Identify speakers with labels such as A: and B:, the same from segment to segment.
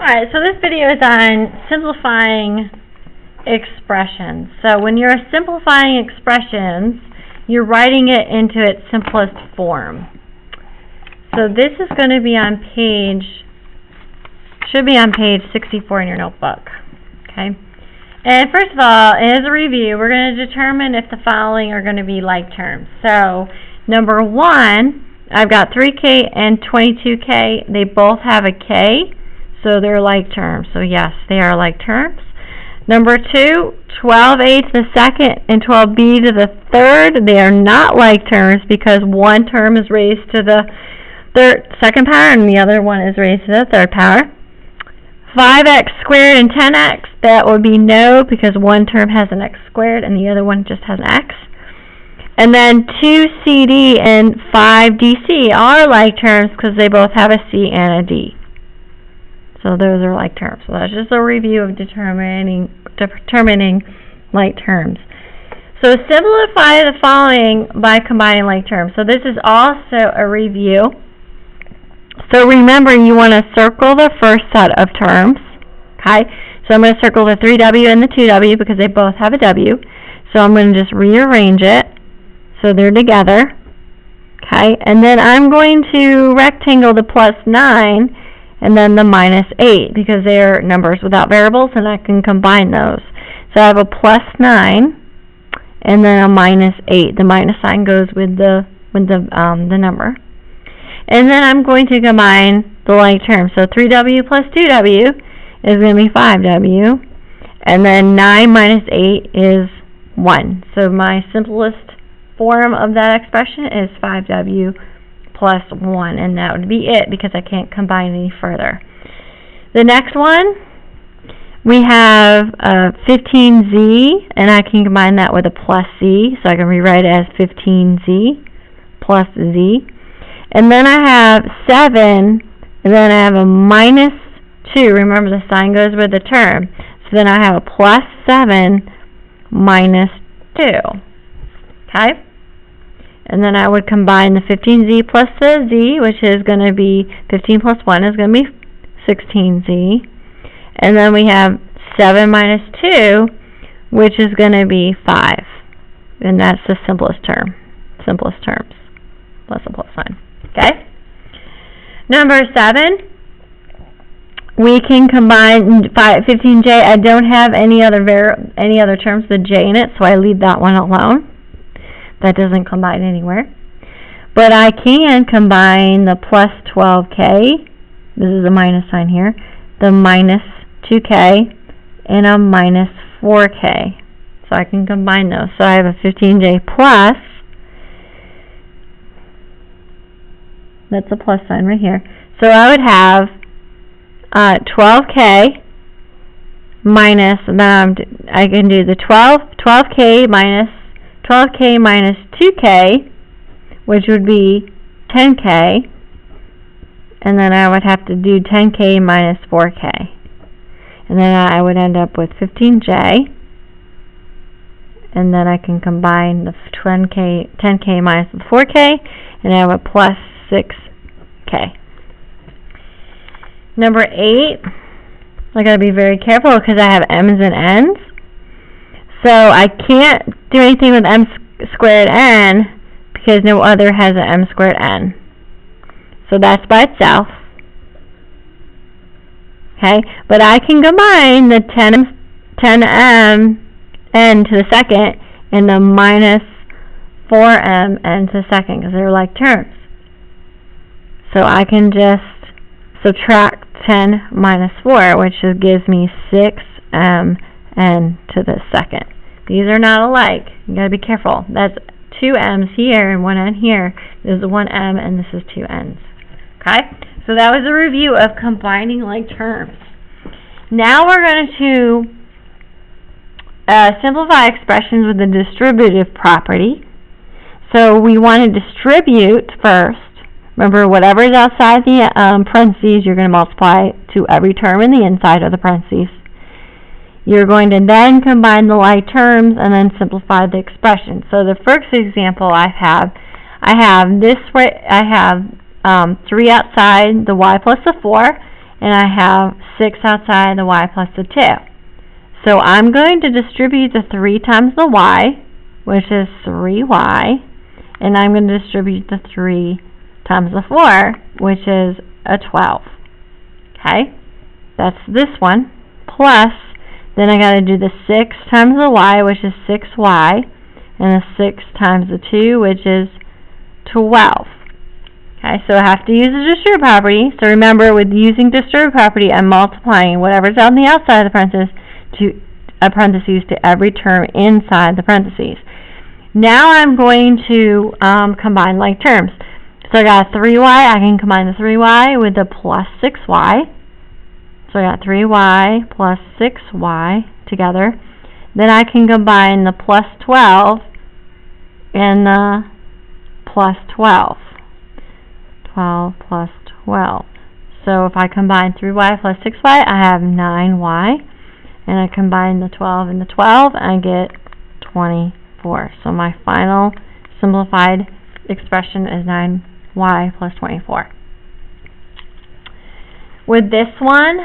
A: Alright, so this video is on simplifying expressions. So when you're simplifying expressions, you're writing it into its simplest form. So this is going to be on should be on page 64 in your notebook. Okay. And first of all, as a review, we're going to determine if the following are going to be like terms. So number one, I've got 3K and 22K. They both have a K. So they're like terms. So yes, they are like terms. Number two, 12A to the second and 12B to the third. They are not like terms because one term is raised to the second power and the other one is raised to the third power. 5x squared and 10x, that would be no because one term has an x squared and the other one just has an x. And then 2CD and 5DC are like terms because they both have a C and a D. So those are like terms. So that's just a review of determining like terms. So simplify the following by combining like terms. So this is also a review. So remember, you want to circle the first set of terms. Okay? So I'm going to circle the 3W and the 2W because they both have a W. So I'm going to just rearrange it so they're together. Okay? And then I'm going to rectangle the plus 9 and then the minus 8 because they're numbers without variables and I can combine those. So I have a plus 9 and then a minus 8. The minus sign goes with the number. And then I'm going to combine the like terms. So 3W plus 2W is going to be 5W. And then 9 minus 8 is 1. So my simplest form of that expression is 5W plus 1, and that would be it because I can't combine any further. The next one, we have 15Z, and I can combine that with a plus Z, so I can rewrite it as 15Z plus Z. And then I have 7, and then I have a minus 2. Remember, the sign goes with the term. So then I have a plus 7 minus 2. Okay? And then I would combine the 15Z plus the Z, which is going to be 15 plus 1 is going to be 16Z. And then we have 7 minus 2, which is going to be 5. And that's the simplest term. Simplest terms. Plus a plus sign. Okay? Number 7, we can combine 15J. I don't have any other terms with J in it, so I leave that one alone. That doesn't combine anywhere. But I can combine the plus 12K, this is a minus sign here, the minus 2K, and a minus 4K. So I can combine those. So I have a 15J plus, that's a plus sign right here. So I would have 12K minus, I can do the 12K minus 2K, which would be 10K, and then I would have to do 10K minus 4K. And then I would end up with 15J, and then I can combine the 10K minus the 4K, and I have a plus 6K. Number 8, I gotta be very careful because I have M's and N's. So I can't do anything with M squared N because no other has an M squared N. So that's by itself. Okay, but I can combine the 10M N to the second and the minus 4M N to the second because they're like terms. So I can just subtract 10 minus 4, which gives me 6M N to the second. These are not alike. You gotta be careful. That's 2 M's here and 1 N here. This is 1 M and this is 2 N's. Okay? So that was a review of combining like terms. Now we're going to simplify expressions with the distributive property. So we want to distribute first. Remember, whatever is outside the parentheses, you're going to multiply to every term in the inside of the parentheses. You're going to then combine the like terms and then simplify the expression. So the first example I have 3 outside the y plus the 4, and I have 6 outside the y plus the 2. So I'm going to distribute the 3 times the y, which is 3y, and I'm going to distribute the 3 times the 4, which is a 12. Okay? That's this one, plus, then I got to do the 6 times the y, which is 6y, and the 6 times the 2, which is 12. Okay, so I have to use the distributive property. So remember, with using distributive property, I'm multiplying whatever's on the outside of the parentheses to every term inside the parentheses. Now I'm going to combine like terms. So I got 3y, I can combine the 3y with the plus 6y. So I got 3y plus 6y together. Then I can combine the plus 12 and the plus 12. 12 plus 12. So if I combine 3y plus 6y, I have 9y. And I combine the 12 and the 12, I get 24. So my final simplified expression is 9y plus 24. With this one,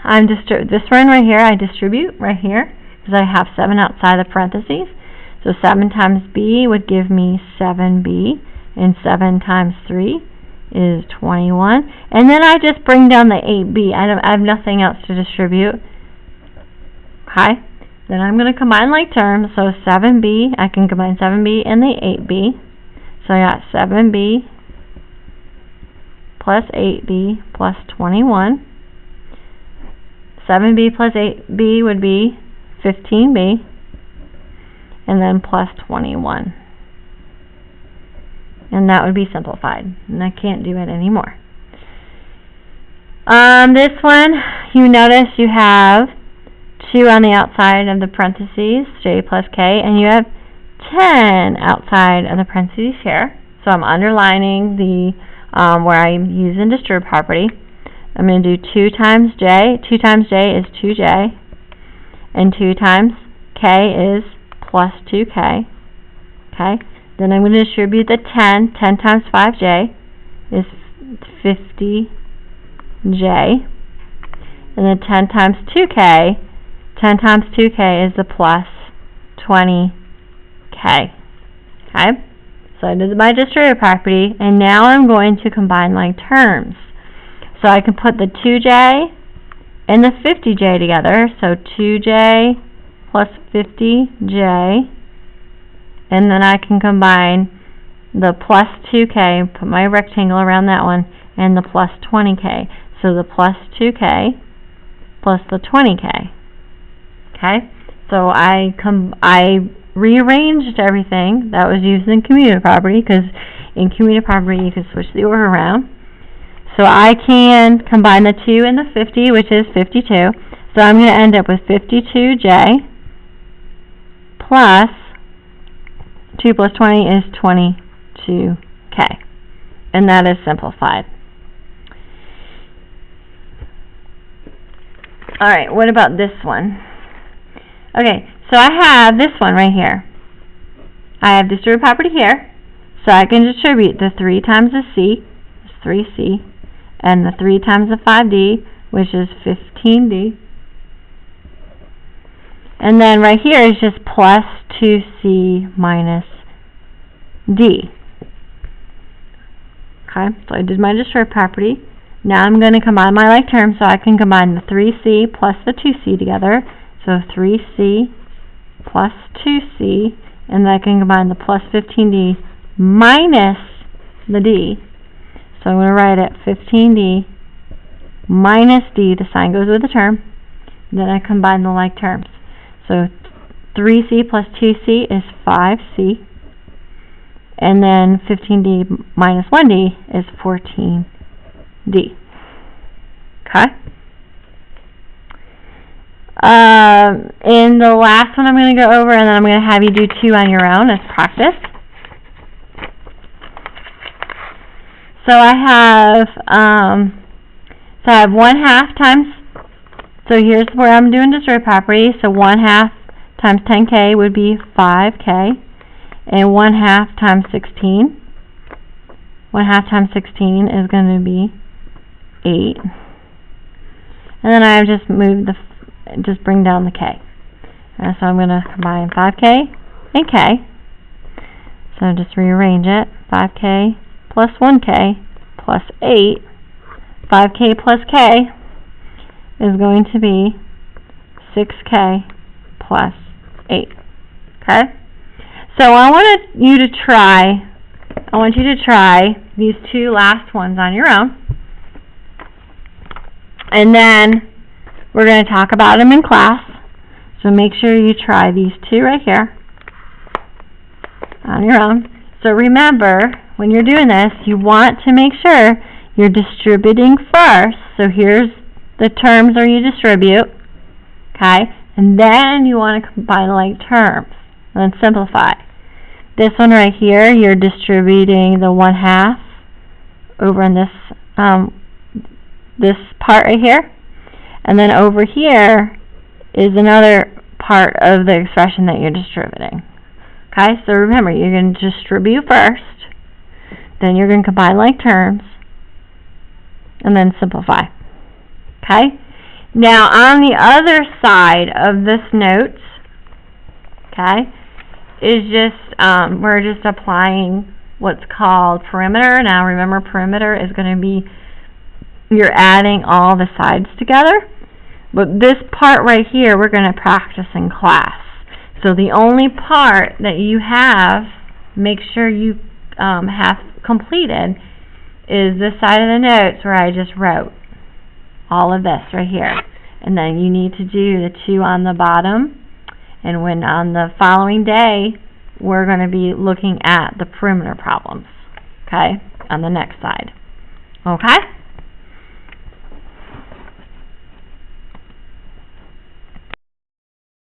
A: this one right here, I distribute right here because I have 7 outside the parentheses. So 7 times b would give me 7b, and 7 times 3 is 21. And then I just bring down the 8b. I have nothing else to distribute. Okay. Then I'm going to combine like terms. So 7b, I can combine 7b and the 8b. So I got 7b plus 8b plus 21. 7b plus 8b would be 15b, and then plus 21. And that would be simplified, and I can't do it anymore. This one, you notice you have 2 on the outside of the parentheses, j plus k, and you have 10 outside of the parentheses here. So I'm underlining the where I'm using distributive property. I'm going to do 2 times j. 2 times j is 2j, and 2 times k is plus 2k. Okay. Then I'm going to distribute the 10. 10 times 5j is 50j. And then 10 times 2k, 10 times 2k is the plus 20k. Okay? So I did my distributive property, and now I'm going to combine like terms. So I can put the 2j and the 50j together. So 2j plus 50j. And then I can combine the plus 2k, put my rectangle around that one, and the plus 20k. So the plus 2k plus the 20k. Okay? So I rearranged everything that was used in commutative property, because in commutative property you can switch the order around. So I can combine the 2 and the 50, which is 52. So I'm going to end up with 52j plus 2 plus 20 is 22k. And that is simplified. Alright, what about this one? Okay, so I have this one right here. I have distributive property here. So I can distribute the 3 times the c, is 3c, and the 3 times the 5d, which is 15d. And then right here is just plus 2c minus d. Okay, so I did my distributive property. Now I'm going to combine my like terms, so I can combine the 3c plus the 2c together. So 3c plus 2c, and then I can combine the plus 15d minus the d. So I'm going to write it 15d minus d, the sign goes with the term. Then I combine the like terms. So 3c plus 2c is 5c, and then 15d minus 1d is 14d. Okay? In the last one I'm going to go over, and then I'm going to have you do 2 on your own as practice. So I have 1/2 times, so here's where I'm doing distributive property. So 1/2 times 10k would be 5k, and 1/2 times 16. 1/2 times 16 is going to be 8. and then I just just bring down the K. So I'm going to combine 5K and K. So just rearrange it. 5K plus 1K plus 8. 5K plus K is going to be 6K plus 8. Okay? So I want you to try these two last ones on your own. And then we're going to talk about them in class. So make sure you try these two right here on your own. So remember, when you're doing this, you want to make sure you're distributing first. So here's the terms where you distribute. Okay? And then you want to combine like terms. And then simplify. This one right here, you're distributing the 1/2 over in this part right here. And then over here is another part of the expression that you're distributing. Okay, so remember, you're going to distribute first, then you're going to combine like terms, and then simplify. Okay, now on the other side of this note, okay, is just, we're just applying what's called perimeter. Now remember, perimeter is going to be, you're adding all the sides together. But this part right here, we're going to practice in class. So the only part that you have, make sure you have completed, is this side of the notes where I just wrote all of this right here. And then you need to do the 2 on the bottom. And when on the following day, we're going to be looking at the perimeter problems, okay, on the next side. Okay?